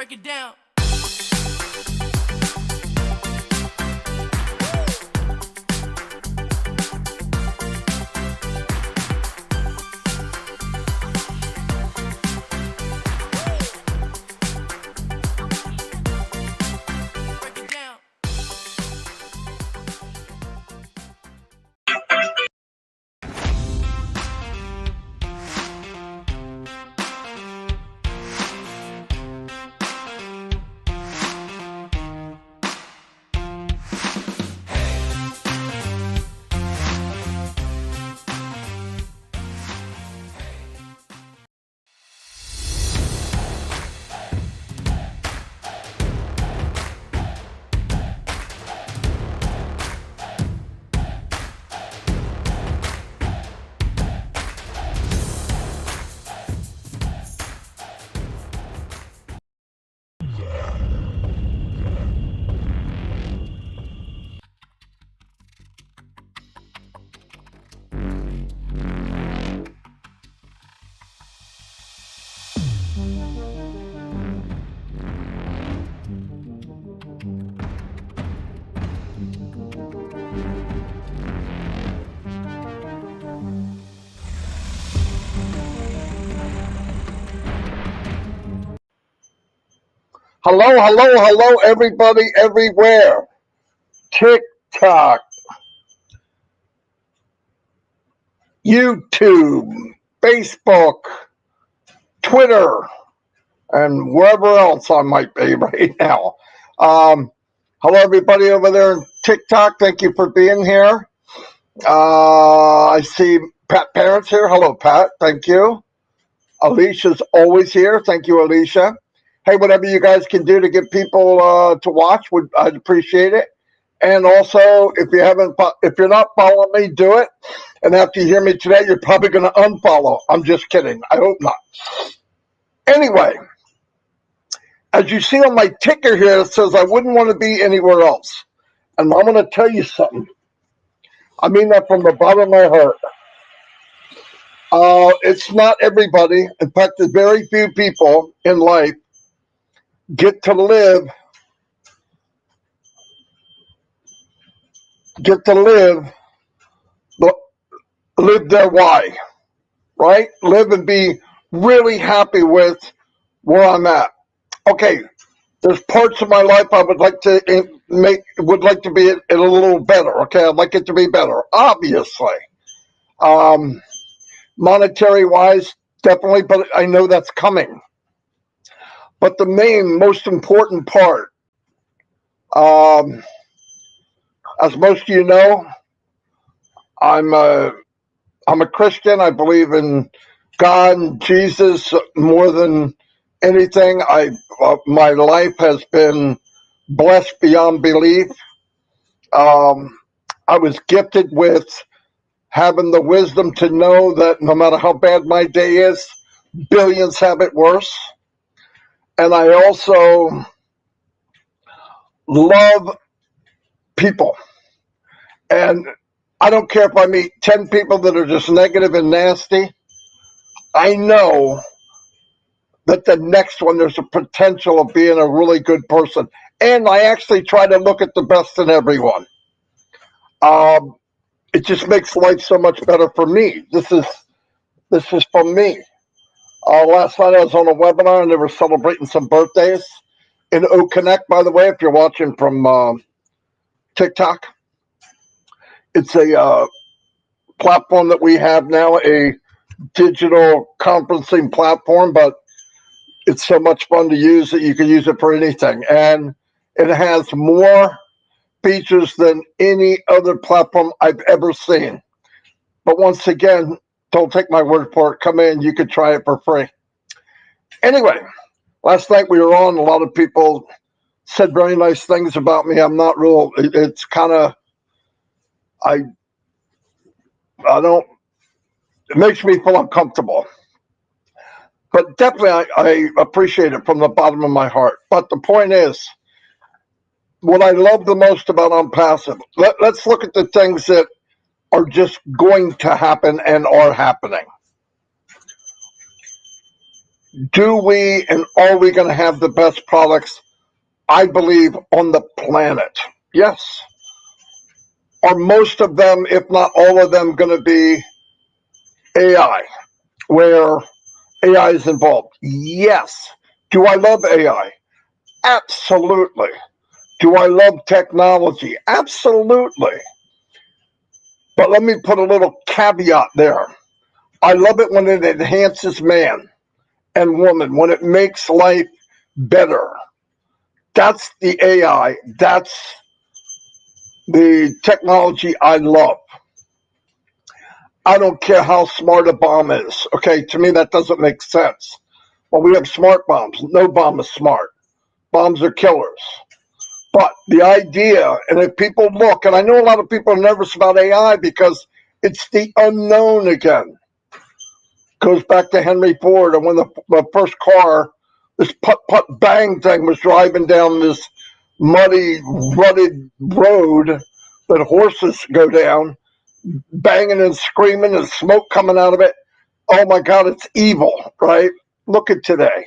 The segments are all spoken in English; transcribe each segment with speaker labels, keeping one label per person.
Speaker 1: Break it down.
Speaker 2: Hello, hello, hello, everybody, everywhere. TikTok, YouTube, Facebook, Twitter, and wherever else I might be right now. Hello, everybody over there in TikTok. Thank you for being here. I see Pat Parents here. Hello, Pat. Thank you. Alicia's always here. Thank you, Alicia. Hey, whatever you guys can do to get people to watch, I'd appreciate it. And also, if you're not following me, do it. And after you hear me today, you're probably going to unfollow. I'm just kidding. I hope not. Anyway, as you see on my ticker here, it says I wouldn't want to be anywhere else. And I'm going to tell you something. I mean that from the bottom of my heart. It's not everybody. In fact, there's very few people in life get to live their why, right? Live and be really happy with where I'm at. Okay, there's parts of my life I would like to be a little better. Okay, I'd like it to be better, obviously. Monetary wise, definitely, but I know that's coming. But the most important part, as most of you know, I'm a Christian. I believe in God and Jesus more than anything. My life has been blessed beyond belief. I was gifted with having the wisdom to know that no matter how bad my day is, billions have it worse. And I also love people. And I don't care if I meet 10 people that are just negative and nasty. I know that the next one, there's a potential of being a really good person. And I actually try to look at the best in everyone. It just makes life so much better for me. This is from me. Last night I was on a webinar and they were celebrating some birthdays in O Connect, by the way, if you're watching from TikTok. It's a platform that we have now, a digital conferencing platform, but it's so much fun to use that you can use it for anything. And it has more features than any other platform I've ever seen. But once again, don't take my word for it. Come in, you could try it for free. Anyway, last night we were on, a lot of people said very nice things about me. I'm not real, it's kind of, I don't, it makes me feel uncomfortable. But definitely I appreciate it from the bottom of my heart. But the point is, what I love the most about ONPASSIVE, let's look at the things that are just going to happen and are happening. do we and are we going to have the best products, I believe, on the planet? Yes. Are most of them, if not all of them, going to be AI, where AI is involved? Yes. Do I love AI? Absolutely. Do I love technology? Absolutely. But let me put a little caveat there. I love it when it enhances man and woman, when it makes life better. That's the AI. That's the technology I love. I don't care how smart a bomb is. Okay, to me, that doesn't make sense. Well, we have smart bombs. No bomb is smart. Bombs are killers. But the idea, and if people look, and I know a lot of people are nervous about AI because it's the unknown again. Goes back to Henry Ford, and when the first car, this putt bang thing, was driving down this muddy, rutted road that horses go down, banging and screaming and smoke coming out of it. Oh my God, it's evil, right? Look at today.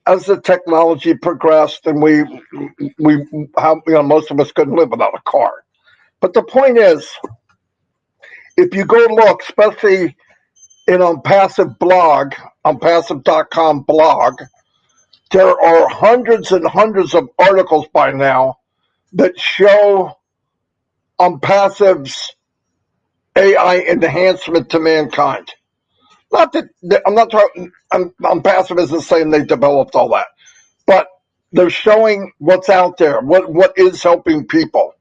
Speaker 2: As the technology progressed, and most of us couldn't live without a car. But the point is, if you go look, especially in ONPASSIVE blog, ONPASSIVE.com blog, there are hundreds and hundreds of articles by now that show ONPASSIVE's AI enhancement to mankind. Not that I'm not talking. ONPASSIVE isn't saying they developed all that, but they're showing what's out there, what is helping people,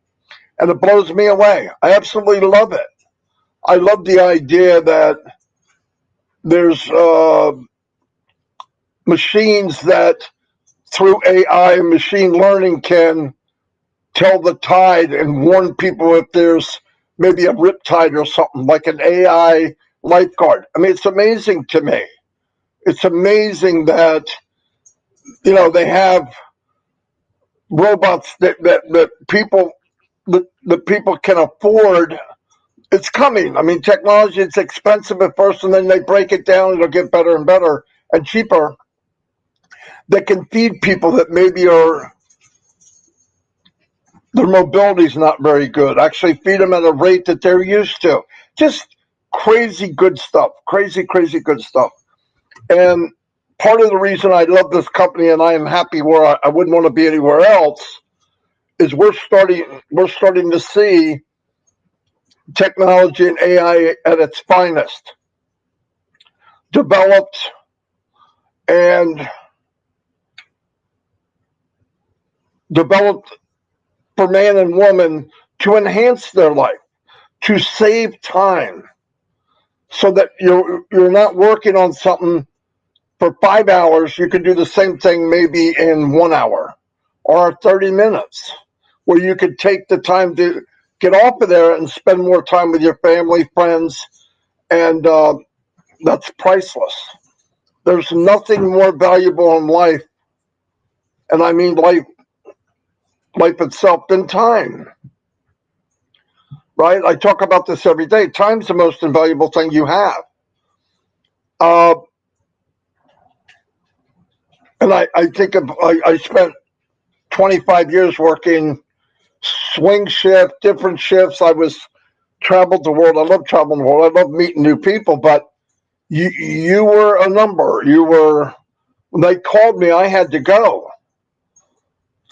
Speaker 2: and it blows me away. I absolutely love it. I love the idea that there's machines that, through AI and machine learning, can tell the tide and warn people if there's maybe a riptide or something, like an AI lifeguard. I mean, it's amazing to me. It's amazing that, they have robots that people can afford. It's coming. I mean, technology, it's expensive at first, and then they break it down. It'll get better and better and cheaper. That can feed people that maybe their mobility's not very good. Actually feed them at a rate that they're used to. Just crazy good stuff. Crazy, crazy good stuff. And part of the reason I love this company and I am happy where I wouldn't want to be anywhere else is we're starting to see technology and AI at its finest, developed and developed for man and woman to enhance their life, to save time, so that you're not working on something for 5 hours. You can do the same thing maybe in 1 hour or 30 minutes, where you could take the time to get off of there and spend more time with your family, friends, and that's priceless. There's nothing more valuable in life, and I mean life itself, than time. Right? I talk about this every day. Time's the most invaluable thing you have. And I think I spent 25 years working swing shift, different shifts. I traveled the world. I love traveling the world. I love meeting new people. But you were a number. When they called me, I had to go.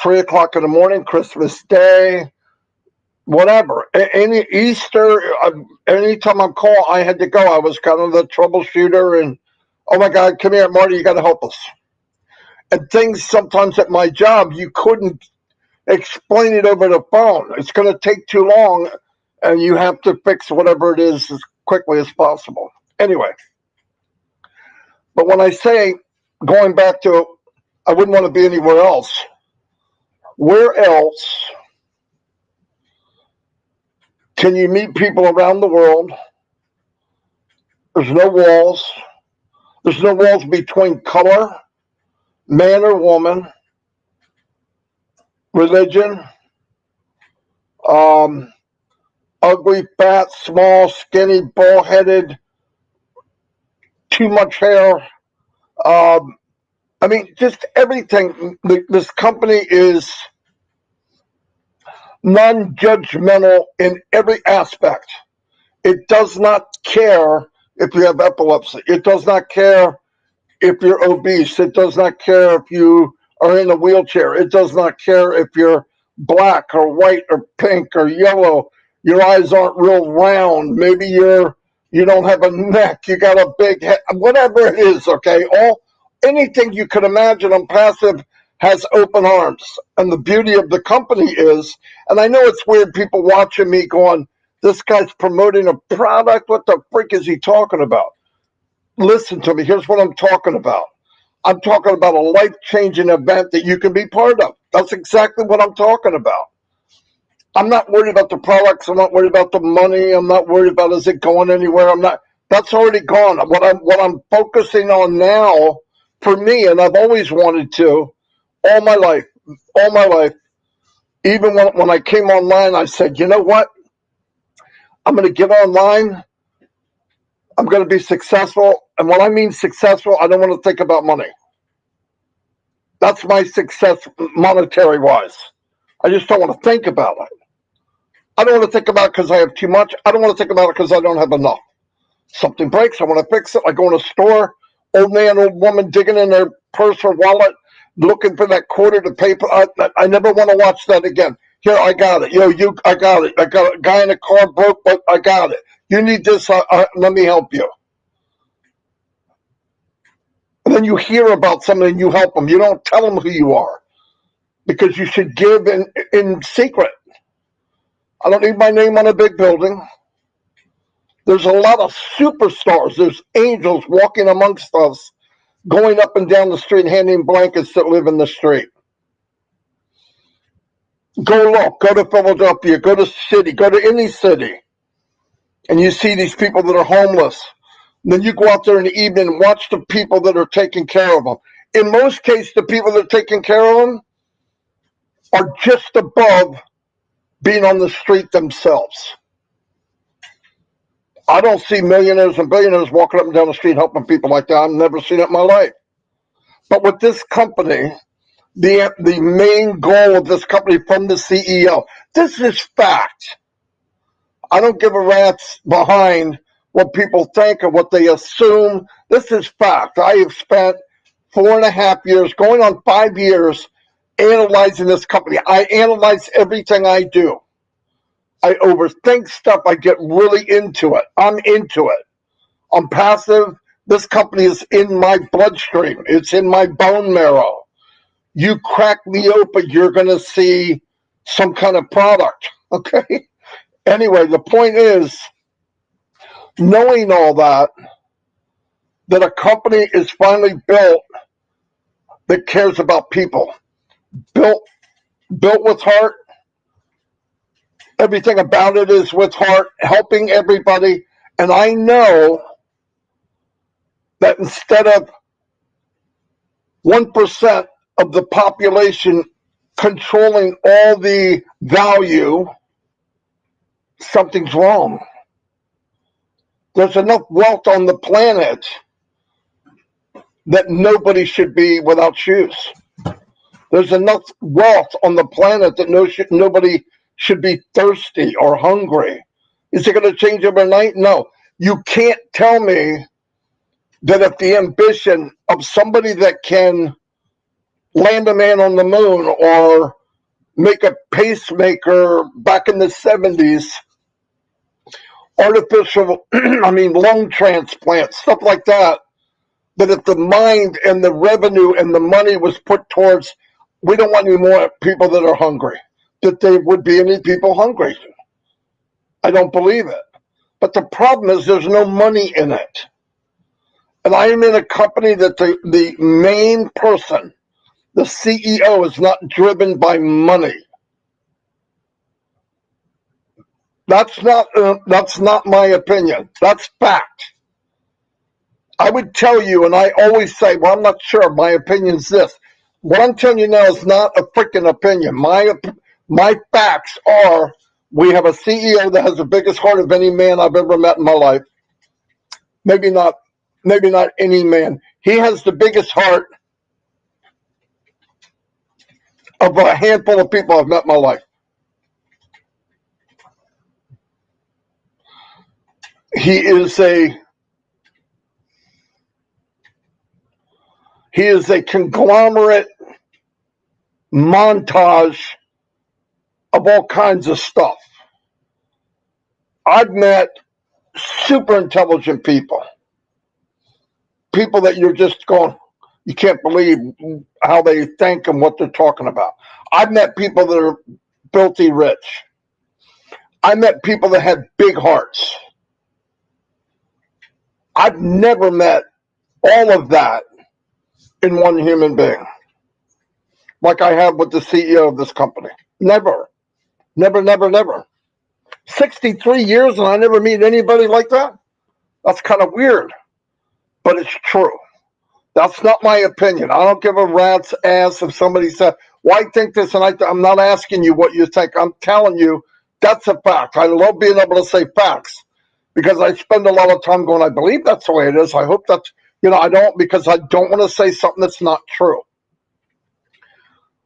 Speaker 2: 3:00 in the morning, Christmas Day, whatever. Any Easter, anytime I'm called, I had to go. I was kind of the troubleshooter, and oh my God, come here, Marty, you got to help us. And things sometimes at my job, you couldn't explain it over the phone. It's going to take too long, and you have to fix whatever it is as quickly as possible. Anyway, but when I say, going back to, I wouldn't want to be anywhere else, where else can you meet people around the world? There's no walls. There's no walls between color, man or woman, religion, ugly, fat, small, skinny, bull-headed, too much hair, I mean, just everything. This company is non-judgmental in every aspect. It does not care if you have epilepsy. It does not care if you're obese. It does not care if you are in a wheelchair. It does not care if you're black or white or pink or yellow. Your eyes aren't real round. Maybe you don't have a neck. You got a big head. Whatever it is, okay? Anything you could imagine on Passive has open arms. And the beauty of the company is, and I know it's weird, people watching me going, this guy's promoting a product. What the freak is he talking about? Listen to me. Here's what I'm talking about. I'm talking about a life-changing event that you can be part of. That's exactly what I'm talking about. I'm not worried about the products. I'm not worried about the money. I'm not worried about is it going anywhere. That's already gone. What I'm focusing on now for me, and I've always wanted to, all my life, even when I came online, I said, you know what? I'm going to get online. I'm going to be successful. And when I mean successful, I don't want to think about money. That's my success monetary wise. I just don't want to think about it. I don't want to think about it because I have too much. I don't want to think about it because I don't have enough. Something breaks, I want to fix it. I go in a store, old man, old woman digging in their purse or wallet, looking for that quarter to pay. I never want to watch that again. Here, I got it. I got it. I got a guy in a car broke, but I got it. You need this. Let me help you. And then you hear about something and you help them. You don't tell them who you are because you should give in secret. I don't need my name on a big building. There's a lot of superstars. There's angels walking amongst us, going up and down the street, handing blankets that live in the street. Go look. Go to Philadelphia. Go to city. Go to any city. And you see these people that are homeless. And then you go out there in the evening and watch the people that are taking care of them. In most cases, the people that are taking care of them are just above being on the street themselves. I don't see millionaires and billionaires walking up and down the street helping people like that. I've never seen it in my life. But with this company, the main goal of this company from the CEO, this is fact. I don't give a rat's behind what people think or what they assume. This is fact. I have spent 4.5 years, going on 5 years, analyzing this company. I analyze everything I do. I overthink stuff. I get really into it. I'm into it. I'm passive. This company is in my bloodstream. It's in my bone marrow. You crack me open, you're going to see some kind of product. Okay? Anyway, the point is, knowing all that a company is finally built that cares about people. Built with heart. Everything about it is with heart, helping everybody. And I know that instead of 1% of the population controlling all the value, something's wrong. There's enough wealth on the planet that nobody should be without shoes. There's enough wealth on the planet that nobody should be thirsty or hungry. Is it going to change overnight? No. You can't tell me that if the ambition of somebody that can land a man on the moon or make a pacemaker back in the 70s, artificial, lung transplants, stuff like that, that if the mind and the revenue and the money was put towards, we don't want any more people that are hungry, that there would be any people hungry. I don't believe it. But the problem is there's no money in it. And I am in a company that the main person, the CEO, is not driven by money. That's not my opinion. That's fact. I would tell you, and I always say, well, I'm not sure. My opinion's this. What I'm telling you now is not a freaking opinion. My facts are, we have a CEO that has the biggest heart of any man I've ever met in my life. Maybe not maybe not any man. He has the biggest heart of a handful of people I've met in my life. He is a conglomerate montage of all kinds of stuff. I've met super intelligent people that you're just going, you can't believe how they think and what they're talking about. I've met people that are filthy rich. I met people that had big hearts. I've never met all of that in one human being like I have with the CEO of this company. Never. 63 years and I never meet anybody like that? That's kind of weird, but it's true. That's not my opinion. I don't give a rat's ass if somebody said, well, I think this, and I'm not asking you what you think. I'm telling you that's a fact. I love being able to say facts because I spend a lot of time going, I believe that's the way it is. I hope that's, I don't, because I don't want to say something that's not true.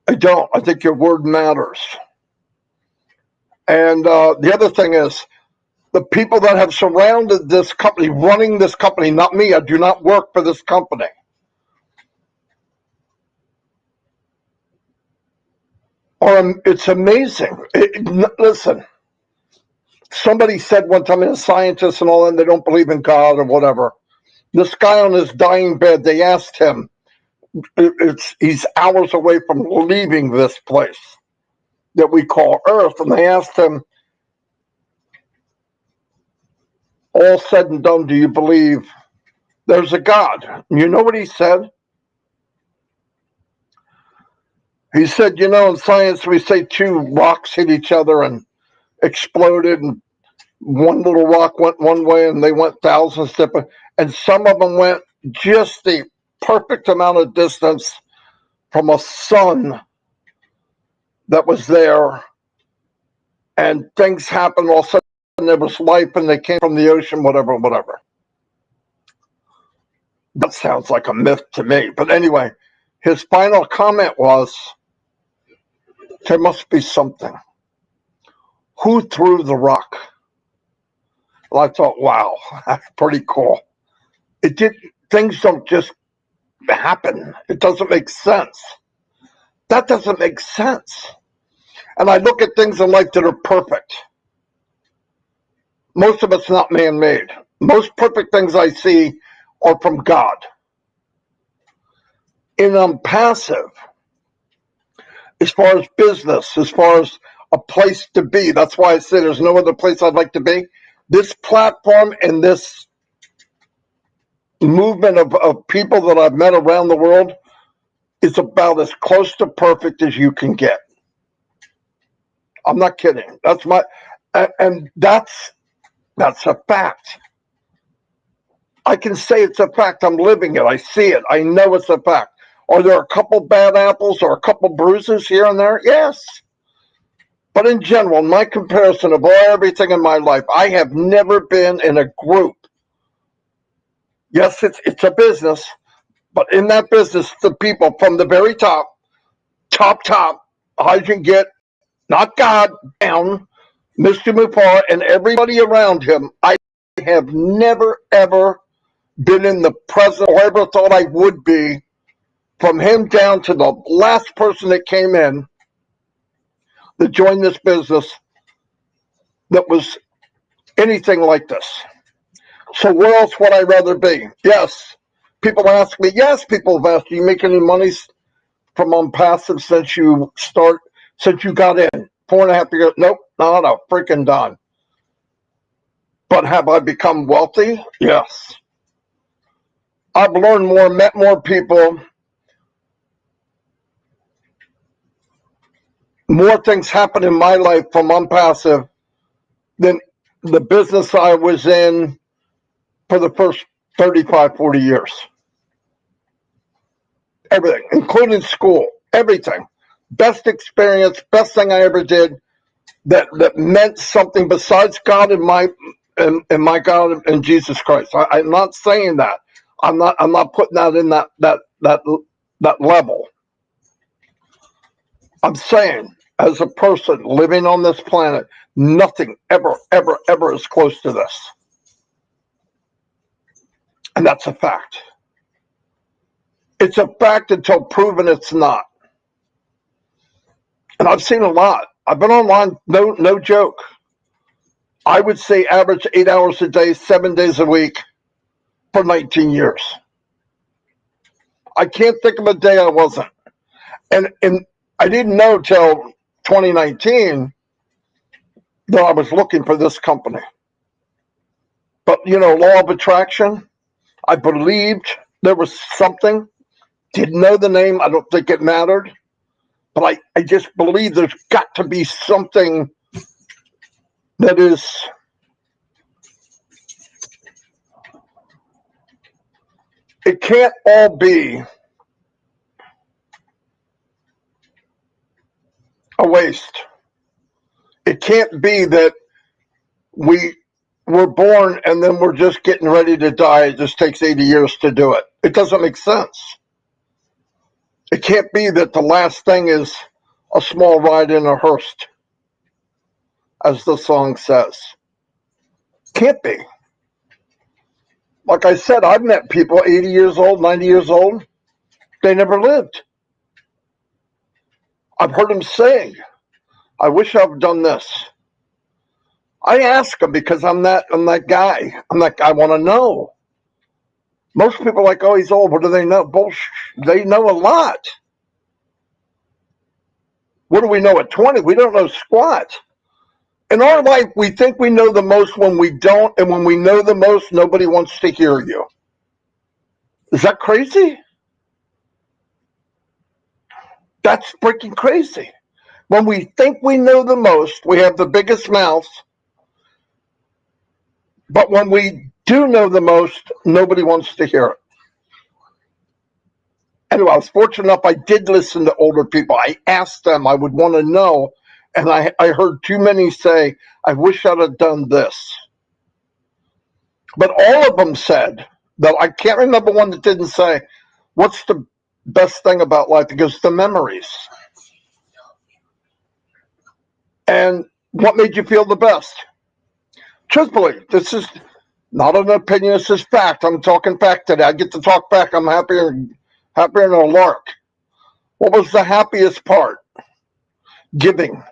Speaker 2: I don't. I think your word matters. And the other thing is, the people that have surrounded this company, running this company, not me, I do not work for this company. It's amazing. Listen, somebody said one time, a scientist and all that, they don't believe in God or whatever. This guy on his dying bed, they asked him, he's hours away from leaving this place that we call Earth, and they asked him, all said and done, do you believe there's a God? You know what he said? He said, in science we say two rocks hit each other and exploded, and one little rock went one way and they went thousands different, and some of them went just the perfect amount of distance from a sun that was there, and things happened all of a sudden. There was life and they came from the ocean, whatever. That sounds like a myth to me. But anyway, his final comment was, there must be something. Who threw the rock? Well, I thought, wow, that's pretty cool. Things don't just happen. It doesn't make sense. That doesn't make sense. And I look at things in life that are perfect. Most of it's not man-made. Most perfect things I see are from God. And I'm passive as far as business, as far as a place to be. That's why I say there's no other place I'd like to be. This platform and this movement of people that I've met around the world is about as close to perfect as you can get. I'm not kidding. That's a fact. I can say it's a fact. I'm living it. I see it. I know it's a fact. Are there a couple bad apples or a couple bruises here and there? Yes. But in general, in my comparison of everything in my life, I have never been in a group. Yes, it's a business, but in that business, the people from the very top, I can get, not God, down, Mr. Mupar and everybody around him, I have never, ever been in the present or ever thought I would be, from him down to the last person that came in that joined this business that was anything like this. So where else would I rather be? Yes. People ask me, people have asked, do you make any money from ONPASSIVE since you got in? 4.5 years? Nope, not a freaking dime. But have I become wealthy? Yes. I've learned more, met more people. More things happen in my life from ONPASSIVE than the business I was in for the first 35, 40 years. Everything, including school, everything. Best experience, best thing I ever did that meant something besides God and my God and Jesus Christ. I'm not saying that. I'm not putting that in that level. I'm saying, as a person living on this planet, nothing ever is close to this. And that's a fact. It's a fact until proven it's not. And I've seen a lot. I've been online, no joke. I would say average 8 hours a day, 7 days a week for 19 years. I can't think of a day I wasn't. And I didn't know till 2019 that I was looking for this company. But, law of attraction, I believed there was something. Didn't know the name. I don't think it mattered. But I just believe there's got to be something that is it can't all be a waste. It can't be that we were born and then we're just getting ready to die. It just takes 80 years to do it. It doesn't make sense. It can't be that the last thing is a small ride in a hearse, as the song says. Can't be. Like I said, I've met people 80 years old, 90 years old. They never lived. I've heard them saying, I wish I've done this. I ask them because I'm that guy. I want to know. Most people are like, oh, he's old. What do they know? Bullshit. They know a lot. What do we know at 20? We don't know squat. In our life, we think we know the most when we don't, and when we know the most, nobody wants to hear you. Is that crazy? That's freaking crazy. When we think we know the most, we have the biggest mouth. But when we do know the most, nobody wants to hear it. Anyway, I was fortunate enough, I did listen to older people. I asked them, I would want to know. And I heard too many say, I wish I'd have done this. But all of them said, though I can't remember one that didn't say, what's the best thing about life? Because the memories. And what made you feel the best? Truthfully, this is not an opinion, this is fact. I'm talking fact today. I get to talk back. I'm happier than a lark. What was the happiest part? Giving.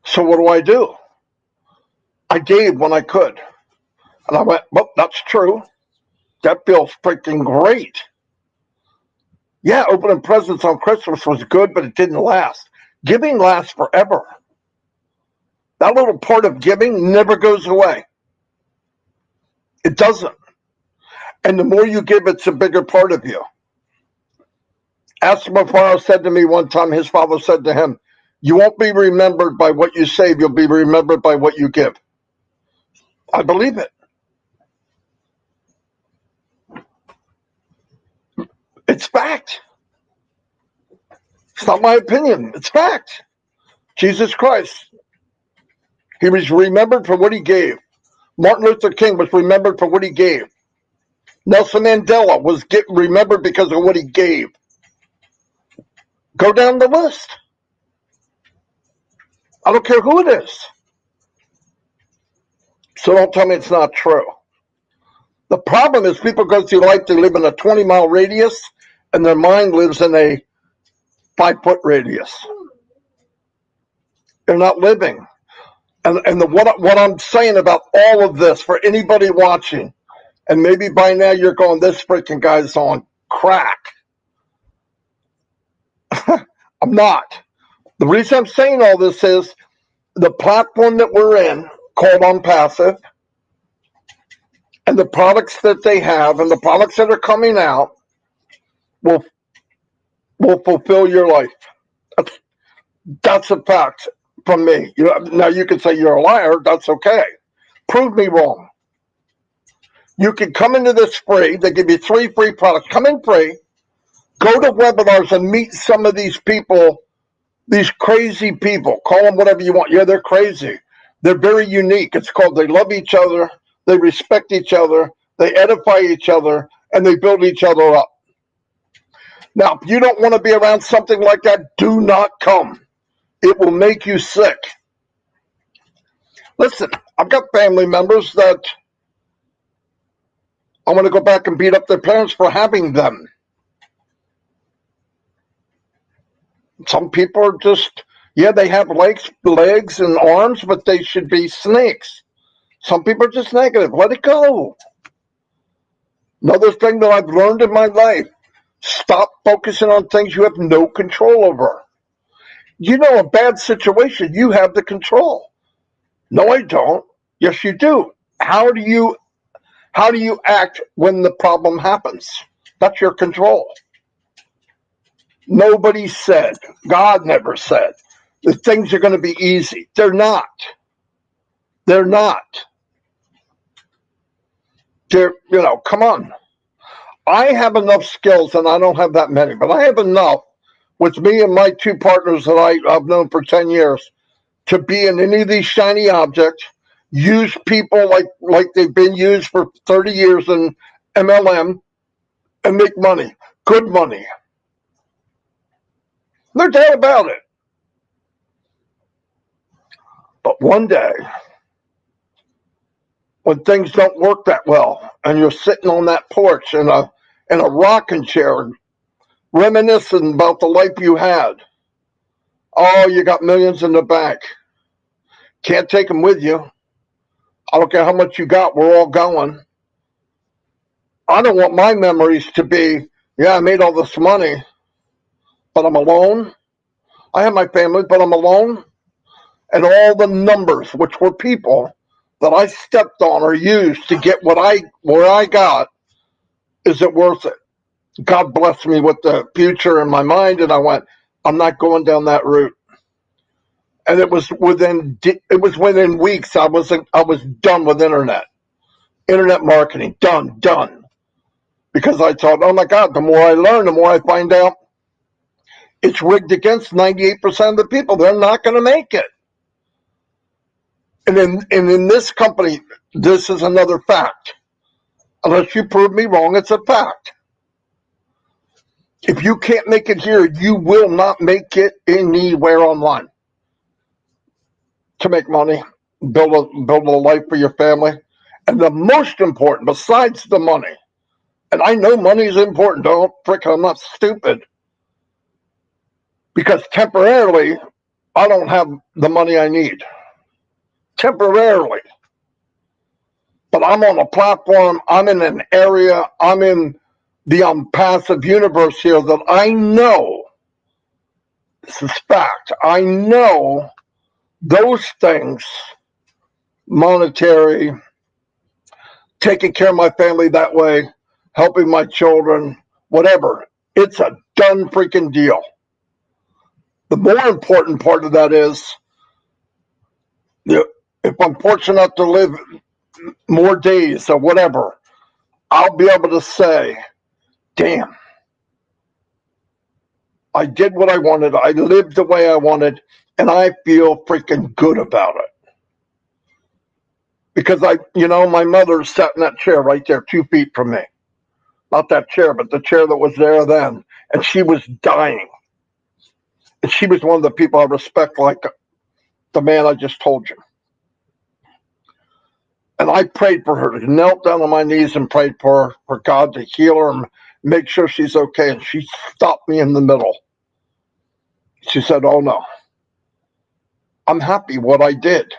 Speaker 2: So what do? I gave when I could. And I went, well, that's true. That feels freaking great. Yeah, opening presents on Christmas was good, but it didn't last. Giving lasts forever. That little part of giving never goes away. It doesn't. And the more you give, it's a bigger part of you. As my father said to me one time, his father said to him, you won't be remembered by what you save, you'll be remembered by what you give. I believe it. It's fact. It's not my opinion. It's fact. Jesus Christ. He was remembered for what he gave. Martin Luther King was remembered for what he gave. Nelson Mandela was remembered because of what he gave. Go down the list. I don't care who it is. So don't tell me it's not true. The problem is people go through life, they live in a 20-mile radius, and their mind lives in a 5-foot radius. They're not living. And what I'm saying about all of this, for anybody watching, and maybe by now you're going, this freaking guy's on crack. I'm not. The reason I'm saying all this is the platform that we're in, called ONPASSIVE, and the products that they have and the products that are coming out will fulfill your life. That's a fact from me. Now you can say you're a liar. That's okay. Prove me wrong. You can come into this free. They give you 3 free products. Come in free. Go to webinars and meet some of these people, these crazy people. Call them whatever you want. Yeah, they're crazy. They're very unique. It's called they love each other. They respect each other. they edify each other, and they build each other up. Now, if you don't want to be around something like that, do not come. It will make you sick. Listen, I've got family members that I want to go back and beat up their parents for having them. Some people are just, yeah, they have legs and arms, but they should be snakes. Some people are just negative. Let it go. Another thing that I've learned in my life, stop focusing on things you have no control over. You know, a bad situation, you have the control. No, I don't. Yes, you do. How do you act when the problem happens? That's your control. Nobody said, God never said, that things are going to be easy. They're not. They're not. They're, come on. I have enough skills, and I don't have that many, but I have enough with me and my two partners that I've known for 10 years to be in any of these shiny objects, use people like they've been used for 30 years in MLM, and make money, good money. No doubt about it. But one day, when things don't work that well, and you're sitting on that porch in a rocking chair, reminiscing about the life you had, oh, you got millions in the bank. Can't take them with you. I don't care how much you got. We're all going. I don't want my memories to be, yeah, I made all this money, but I'm alone. I have my family, but I'm alone. And all the numbers, which were people that I stepped on or used to get where I got, is it worth it? God blessed me with the future in my mind, and I went, I'm not going down that route. And it was within weeks. I was done with internet marketing, done. Because I thought, oh my God, the more I learn, the more I find out it's rigged against 98% of the people. They're not going to make it. And in this company, this is another fact. Unless you prove me wrong, it's a fact. If you can't make it here, you will not make it anywhere online. To make money, build a life for your family. And the most important, besides the money, and I know money is important, I'm not stupid. Because temporarily, I don't have the money I need. Temporarily. But I'm on a platform, I'm in an area, I'm in the ONPASSIVE universe here that I know, this is fact, I know those things, monetary, taking care of my family that way, helping my children, whatever, it's a done freaking deal. The more important part of that is, if I'm fortunate enough to live more days or whatever, I'll be able to say, damn, I did what I wanted, I lived the way I wanted, and I feel freaking good about it. Because my mother sat in that chair right there, 2 feet from me. Not that chair, but the chair that was there then. And she was dying. And she was one of the people I respect, like the man I just told you. And I prayed for her, knelt down on my knees and prayed for God to heal her and make sure she's okay. And she stopped me in the middle. She said, oh no, I'm happy what I did.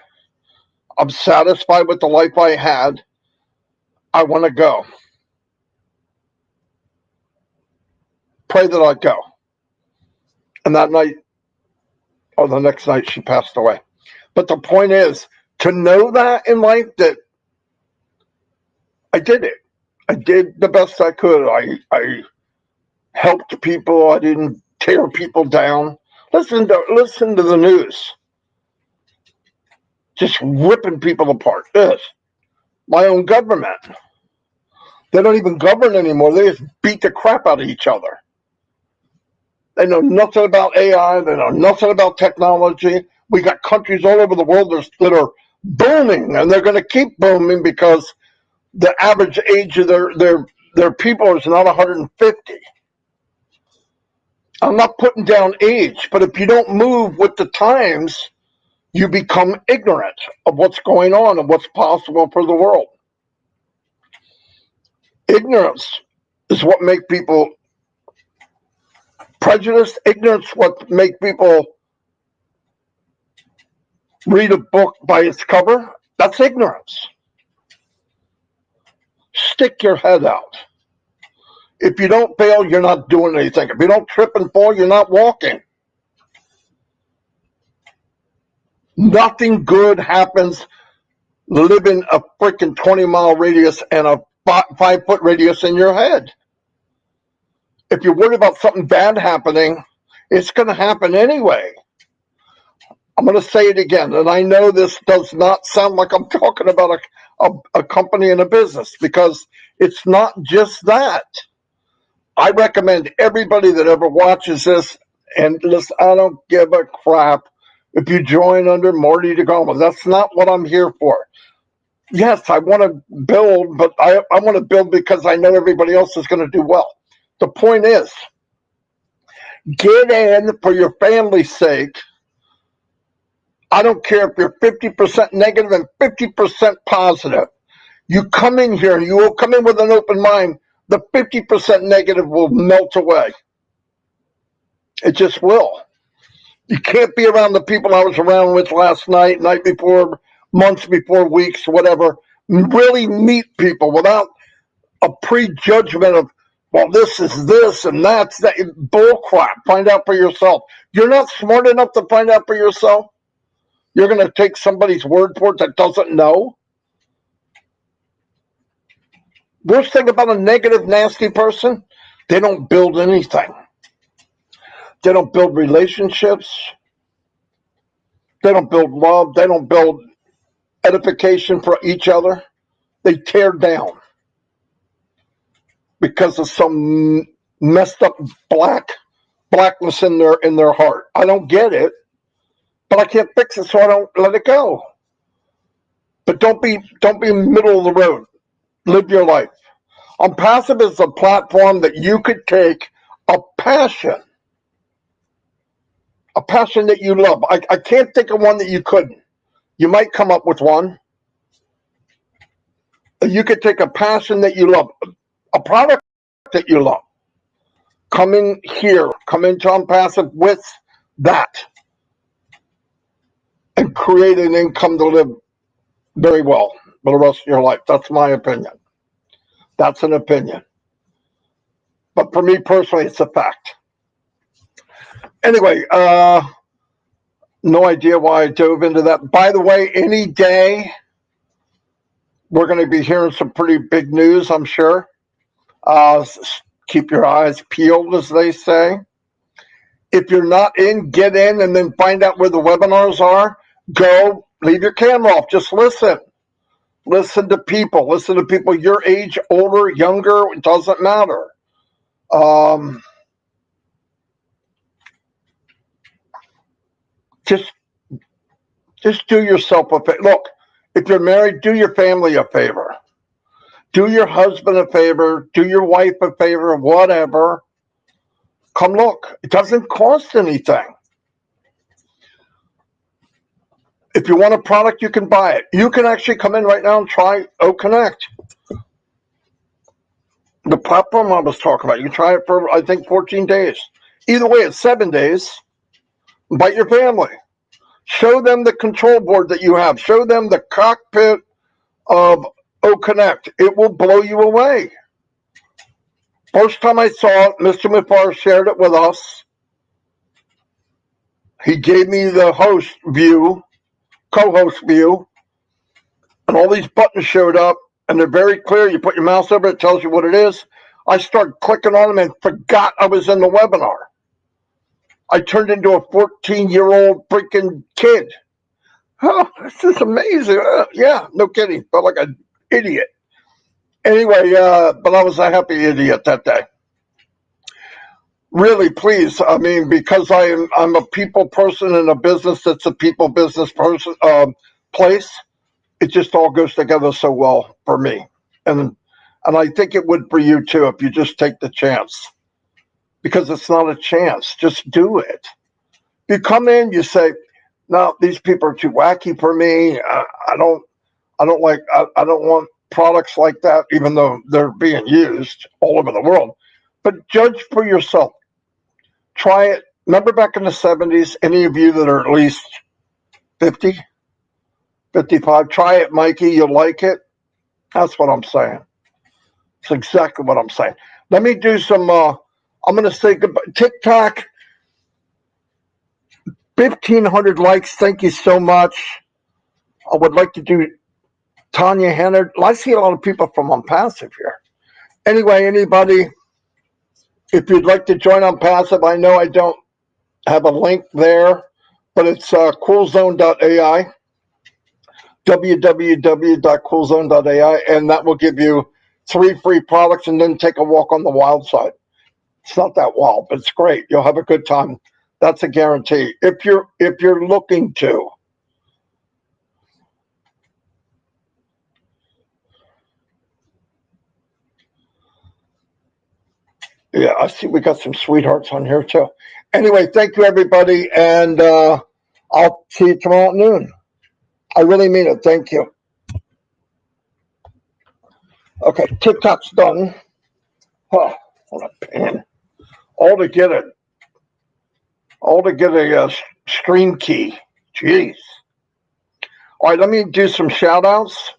Speaker 2: I'm satisfied with the life I had. I want to go. Pray that I go. And that night, or the next night, she passed away. But the point is, to know that in life, that I did it. I did the best I could. I helped people. I didn't tear people down. Listen to the news. Just ripping people apart. This, my own government. They don't even govern anymore. They just beat the crap out of each other. They know nothing about AI. They know nothing about technology. We got countries all over the world that are booming, and they're going to keep booming because the average age of their people is not 150. I'm not putting down age, but if you don't move with the times, you become ignorant of what's going on and what's possible for the world. Ignorance is what makes people prejudiced. Ignorance is what makes people read a book by its cover. That's ignorance. Stick your head out. If you don't fail, you're not doing anything. If you don't trip and fall, you're not walking. Nothing good happens living a freaking 20-mile radius and a 5-foot radius in your head. If you're worried about something bad happening, it's going to happen anyway. I'm going to say it again, and I know this does not sound like I'm talking about a company and a business, because it's not just that. I recommend everybody that ever watches this, and listen, I don't give a crap if you join under Marty Degarmo. That's not what I'm here for. Yes, I want to build, but I want to build because I know everybody else is going to do well. The point is, get in for your family's sake. I don't care if you're 50% negative and 50% positive. You come in here and you will come in with an open mind. The 50% negative will melt away. It just will. You can't be around the people I was around with last night, night before, months before, weeks, whatever. Really meet people without a prejudgment of, well, this is this and that's that. Bull crap. Find out for yourself. You're not smart enough to find out for yourself. You're going to take somebody's word for it that doesn't know. Worst thing about a negative, nasty person, they don't build anything. They don't build relationships. They don't build love. They don't build edification for each other. They tear down because of some messed up blackness in their heart. I don't get it, but I can't fix it, so I don't let it go. But don't be middle of the road. Live your life. ONPASSIVE is a platform that you could take a passion that you love. I can't think of one that you couldn't. You might come up with one. You could take a passion that you love, a product that you love. Come in here, come into ONPASSIVE with that, and create an income to live very well for the rest of your life. That's my opinion. That's an opinion. But for me personally, it's a fact. Anyway, no idea why I dove into that. By the way, any day, we're going to be hearing some pretty big news, I'm sure. Keep your eyes peeled, as they say. If you're not in, get in and then find out where the webinars are. Go, leave your camera off. Just listen. Listen to people. Listen to people your age, older, younger. It doesn't matter. Just do yourself a favor. Look, if you're married, do your family a favor. Do your husband a favor. Do your wife a favor, whatever. Come look. It doesn't cost anything. If you want a product, you can buy it. You can actually come in right now and try OConnect. The platform I was talking about, you can try it for, I think, 14 days. Either way, it's 7 days. Invite your family. Show them the control board that you have. Show them the cockpit of OConnect. It will blow you away. First time I saw it, Mr. Mafar shared it with us. He gave me the host view, co-host view, and all these buttons showed up, and they're very clear. You put your mouse over it, it tells you what it is. I started clicking on them and forgot I was in the webinar. I turned into a 14-year-old freaking kid. Oh, this is amazing. Yeah, no kidding. Felt like an idiot. Anyway, but I was a happy idiot that day. Really, please. I mean, because I'm a people person in a business that's a people business person place. It just all goes together so well for me. And I think it would for you too if you just take the chance. Because it's not a chance. Just do it. You come in, you say, no, these people are too wacky for me. I don't want products like that, even though they're being used all over the world. But judge for yourself. Try it. Remember back in the 70s, any of you that are at least 50, 55, try it, Mikey. You'll like it. That's what I'm saying. It's exactly what I'm saying. Let me do some, I'm going to say goodbye. TikTok, 1,500 likes. Thank you so much. I would like to do Tanya Hennard. I see a lot of people from ONPASSIVE here. Anyway, anybody, if you'd like to join ONPASSIVE, I know I don't have a link there, but it's coolzone.ai, www.coolzone.ai, and that will give you 3 free products, and then take a walk on the wild side. It's not that wild, but it's great. You'll have a good time. That's a guarantee. If you're looking to. Yeah, I see we got some sweethearts on here too. Anyway, thank you everybody, and I'll see you tomorrow at noon. I really mean it. Thank you. Okay, TikTok's done. Oh, what a pain. All to get a stream key. Jeez. All right, let me do some shout outs.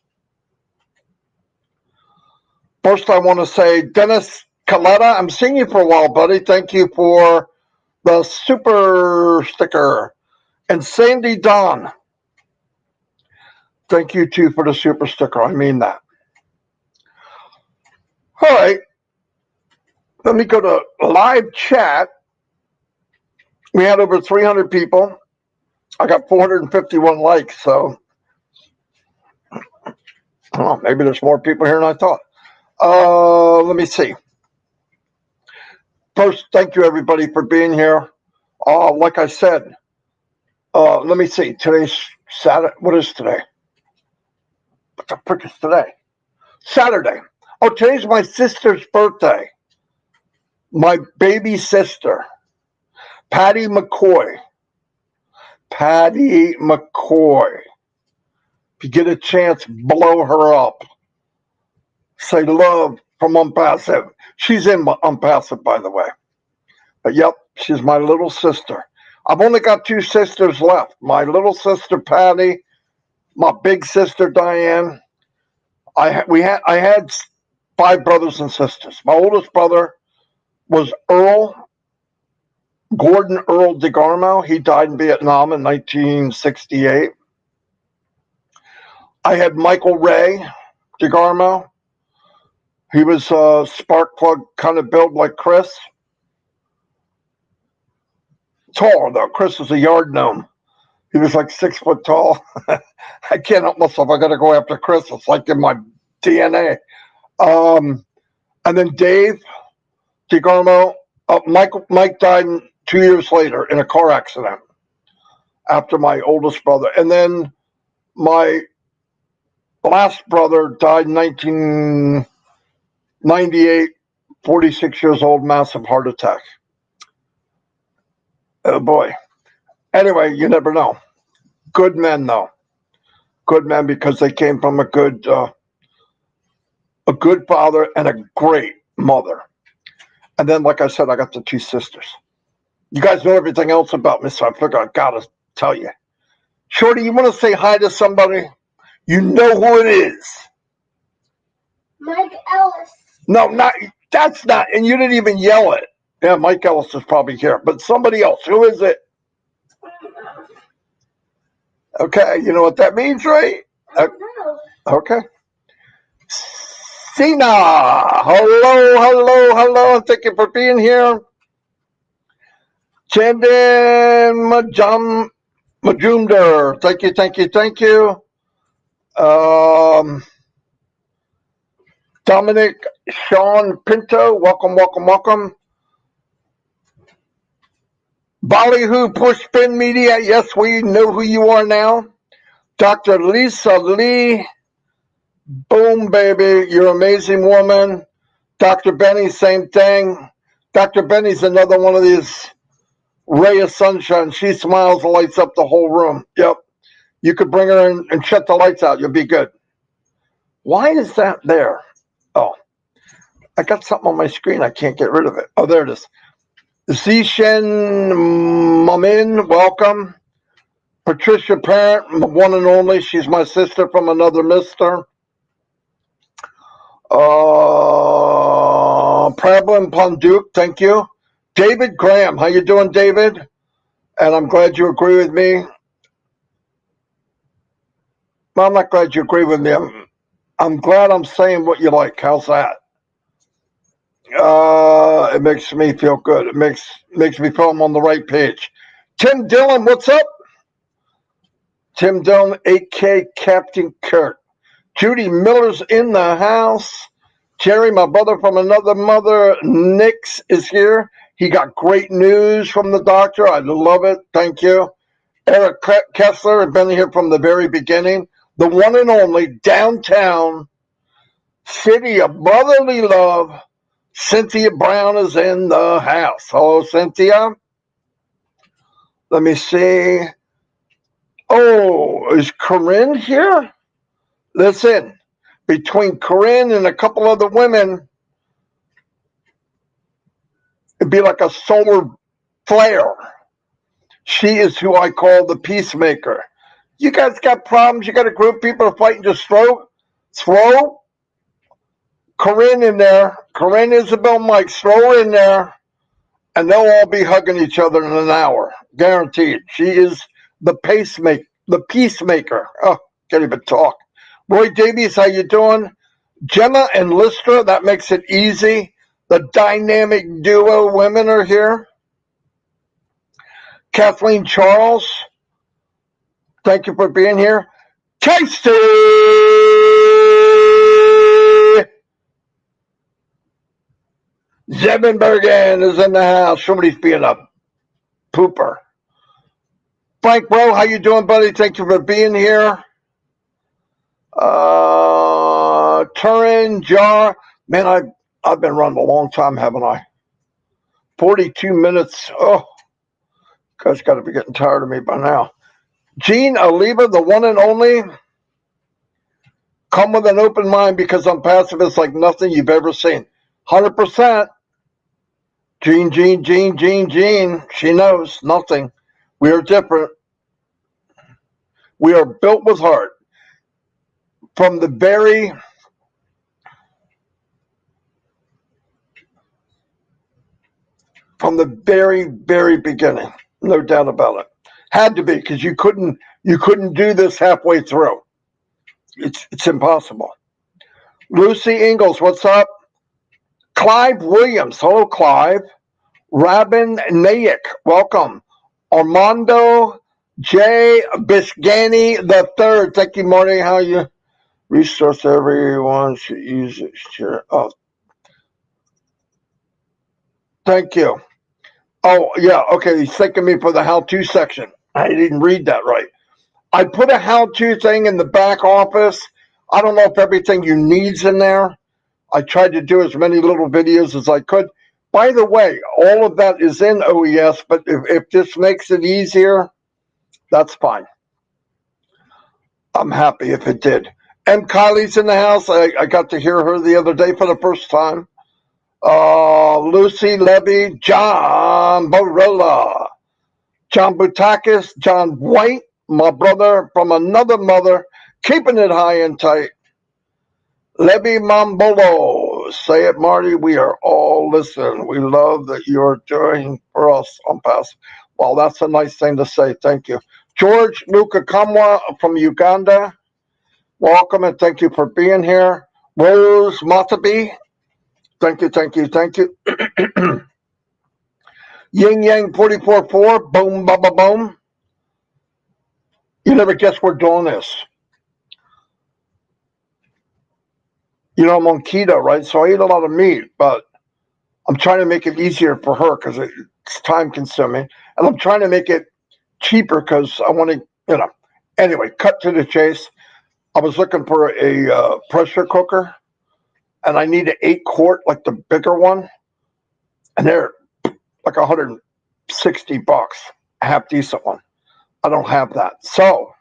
Speaker 2: First, I want to say, Dennis Coletta, I'm seeing you for a while, buddy. Thank you for the super sticker. And Sandy Don, thank you too for the super sticker. I mean that. All right, let me go to live chat. We had over 300 people. I got 451 likes, so I don't know, maybe there's more people here than I thought. Let me see. First, thank you everybody for being here. Like I said, let me see. Today's Saturday. What is today? What the frick is today? Saturday. Oh, today's my sister's birthday. My baby sister, Patty McCoy. Patty McCoy. If you get a chance, blow her up. Say love from ONPASSIVE. She's in ONPASSIVE, by the way. But yep, she's my little sister. I've only got 2 sisters left. My little sister Patty, my big sister Diane. I had 5 brothers and sisters. My oldest brother was Gordon Earl Degarmo. He died in Vietnam in 1968. I had Michael Ray Degarmo. He was a spark plug kind of build like Chris. Tall though. Chris was a yard gnome. He was like 6 foot tall. I can't help myself. I got to go after Chris. It's like in my DNA. And then Dave Degarmo. Mike died 2 years later in a car accident after my oldest brother. And then my last brother died in 1998, 46 years old, massive heart attack. Oh boy. Anyway, you never know. Good men, though. Good men because they came from a good father and a great mother. And then, like I said, I got the 2 sisters. You guys know everything else about me, so I figured I gotta tell you. Shorty, you want to say hi to somebody? You know who it is.
Speaker 1: Mike Ellis.
Speaker 2: No, that's not, and you didn't even yell it. Yeah, Mike Ellis is probably here, but somebody else. Who is it? Okay, you know what that means, right? Okay. Sina, hello. Thank you for being here. Chandan Majumdar, thank you. Dominic Sean Pinto, welcome. Ballyhoo Pushpin Media, yes, we know who you are now. Dr. Lisa Lee, Boom, baby. You're an amazing woman. Dr. Benny, same thing. Dr. Benny's another one of these ray of sunshine. She smiles and lights up the whole room. Yep. You could bring her in and shut the lights out. You'll be good. Why is that there? Oh, I got something on my screen. I can't get rid of it. Oh, there it is. Zishen Mamin, welcome. Patricia Parent, one and only. She's my sister from another mister. Prabhan Panduk, thank you. David Graham, how you doing, David? And I'm glad you agree with me. Well, I'm not glad you agree with me. I'm glad I'm saying what you like. How's that? It makes me feel good. It makes me feel I'm on the right page. Tim Dillon, what's up? Tim Dillon, 8K Captain Kurt. Judy Miller's in the house. Jerry, my brother from another mother, Nix is here. He got great news from the doctor. I love it. Thank you. Eric Kessler has been here from the very beginning. The one and only downtown city of brotherly love. Cynthia Brown is in the house. Hello, Cynthia. Let me see. Oh, is Corinne here? Listen, between Corinne and a couple other women, it'd be like a solar flare. She is who I call the peacemaker. You guys got problems? You got a group of people fighting to throw Corinne in there. Corinne, Isabel, Mike, throw her in there, and they'll all be hugging each other in an hour. Guaranteed. She is the peacemaker. Oh, can't even talk. Roy Davies, how you doing? Gemma and Listra, that makes it easy. The dynamic duo women are here. Kathleen Charles, thank you for being here. Tasty! Zebenbergen is in the house. Somebody's being a pooper. Frank Rowe, how you doing, buddy? Thank you for being here. Turin Jar, man, I've been running a long time, haven't I? 42 minutes. Oh, guys, got to be getting tired of me by now. Gene Oliva, the one and only. Come with an open mind because ONPASSIVE is like nothing you've ever seen. 100%. Gene. She knows nothing. We are different. We are built with heart. From the very beginning, no doubt about it. Had to be, because you couldn't do this halfway through. It's impossible. Lucy Ingalls, what's up? Clive Williams, hello, Clive. Rabin Nayik, welcome. Armando J. Biscani III, thank you, Marty. How you? Resource everyone should use it. Sure. Oh, thank you. Oh, yeah, okay, he's thanking me for the how-to section. I didn't read that right. I put a how-to thing in the back office. I don't know if everything you need's in there. I tried to do as many little videos as I could. By the way, all of that is in OES, but if this makes it easier, that's fine. I'm happy if it did. And Kylie's in the house. I got to hear her the other day for the first time. Lucy Levy, John Barilla, John Butakis, John White, my brother from another mother, keeping it high and tight. Levy Mambolo, say it, Marty. We are all listening. We love that you're doing for us ONPASSIVE. Well, that's a nice thing to say. Thank you. George Luca Kamwa from Uganda, welcome and thank you for being here. Rose Matabi, thank you. Yin Yang 44.4, boom, ba, ba, boom. You never guess we're doing this. You know, I'm on keto, right? So I eat a lot of meat, but I'm trying to make it easier for her because it's time consuming. And I'm trying to make it cheaper because I want to, Anyway, cut to the chase. I was looking for a pressure cooker, and I need an 8-quart, like the bigger one, and they're like $160, a half decent one. I don't have that. So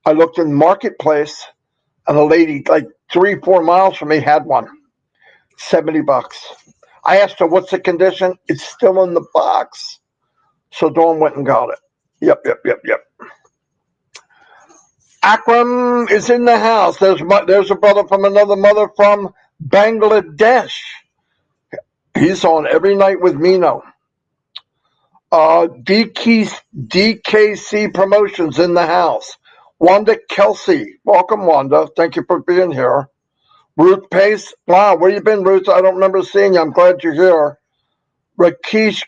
Speaker 2: I looked in Marketplace, and a lady like 3-4 miles from me had one, $70. I asked her, what's the condition? It's still in the box. So Dawn went and got it. Yep. Akram is in the house. There's a brother from another mother from Bangladesh. He's on every night with Mino. DKC Promotions in the house. Wanda Kelsey. Welcome, Wanda. Thank you for being here. Ruth Pace. Wow, where you been, Ruth? I don't remember seeing you. I'm glad you're here. Rakesh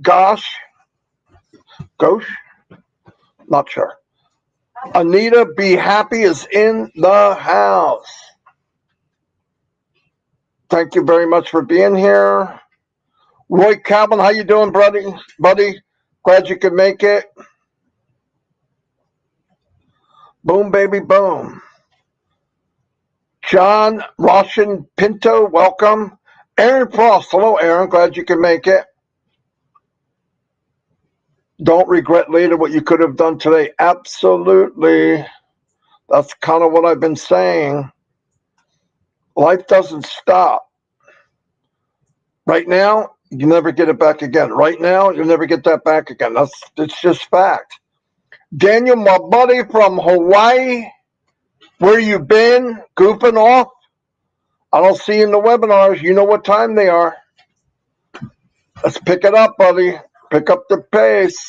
Speaker 2: Ghosh. Not sure. Anita Be Happy is in the house. Thank you very much for being here. Roy Calvin, how you doing, buddy? Glad you could make it. Boom, baby, boom. John Roshan Pinto, welcome. Aaron Frost, hello, Aaron. Glad you could make it. Don't regret later what you could have done today. Absolutely. That's kind of what I've been saying. Life doesn't stop. Right now, you never get it back again. Right now, you'll never get that back again. It's just fact. Daniel, my buddy from Hawaii, where you been? Goofing off? I don't see you in the webinars. You know what time they are. Let's pick it up, buddy. Pick up the pace.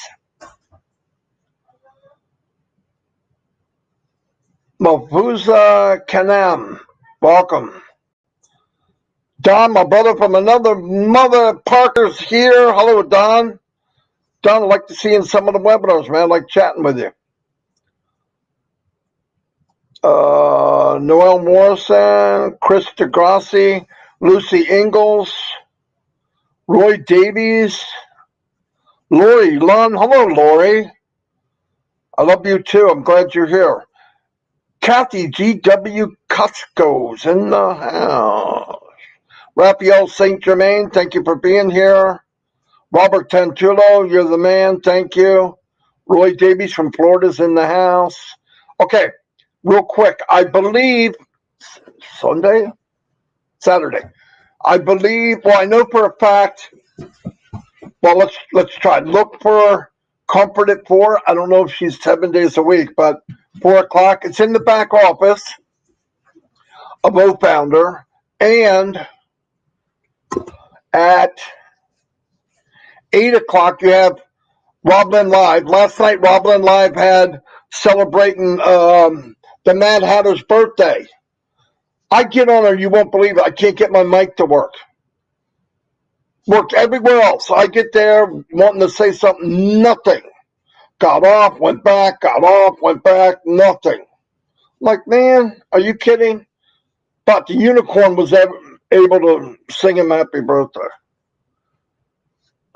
Speaker 2: Mafusa Kanam, welcome. Don, my brother from another mother, Parker's here. Hello, Don. Don, I'd like to see you in some of the webinars, man. I like chatting with you. Noel Morrison, Chris DeGrassi, Lucy Ingalls, Roy Davies, Lori Lund. Hello, Lori. I love you too. I'm glad you're here. Kathy G.W. Costco's in the house. Raphael St. Germain, thank you for being here. Robert Tantulo, you're the man. Thank you. Roy Davies from Florida's in the house. Okay, real quick. I believe Saturday. I believe. Well, I know for a fact. Well, let's try. Look for Comfort at 4. I don't know if she's 7 days a week, but 4 o'clock. It's in the back office of O-Founder, and at 8 o'clock, you have Roblin Live. Last night, Roblin Live had celebrating the Mad Hatter's birthday. I get on there, you won't believe it. I can't get my mic to work. Worked everywhere else. I get there wanting to say something, nothing. Got off, went back, nothing. I'm like, man, are you kidding? But the unicorn was able to sing him happy birthday.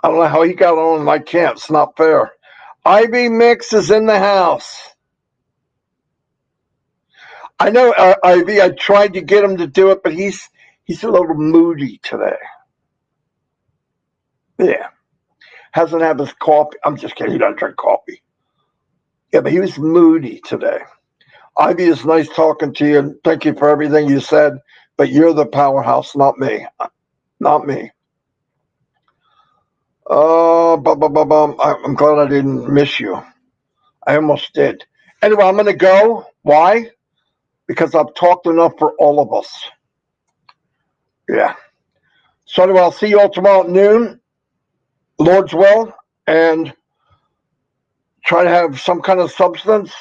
Speaker 2: I don't know how he got on and I can't. It's not fair. Ivy Mix is in the house. I know, Ivy, I tried to get him to do it, but he's a little moody today. Yeah. Hasn't had his coffee. I'm just kidding. He doesn't drink coffee. Yeah, but he was moody today. Ivy, is nice talking to you, and thank you for everything you said, but you're the powerhouse, not me. Not me. I'm glad I didn't miss you. I almost did. Anyway, I'm going to go. Why? Because I've talked enough for all of us. Yeah. So anyway, I'll see you all tomorrow at noon, Lord's will, and try to have some kind of substance.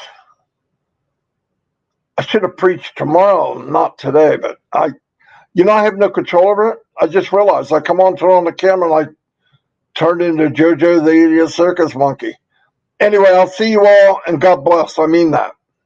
Speaker 2: I should have preached tomorrow, not today, but I have no control over it. I just realized I come on, turn on the camera, and I turned into JoJo the Idiot Circus Monkey. Anyway, I'll see you all, and God bless. I mean that.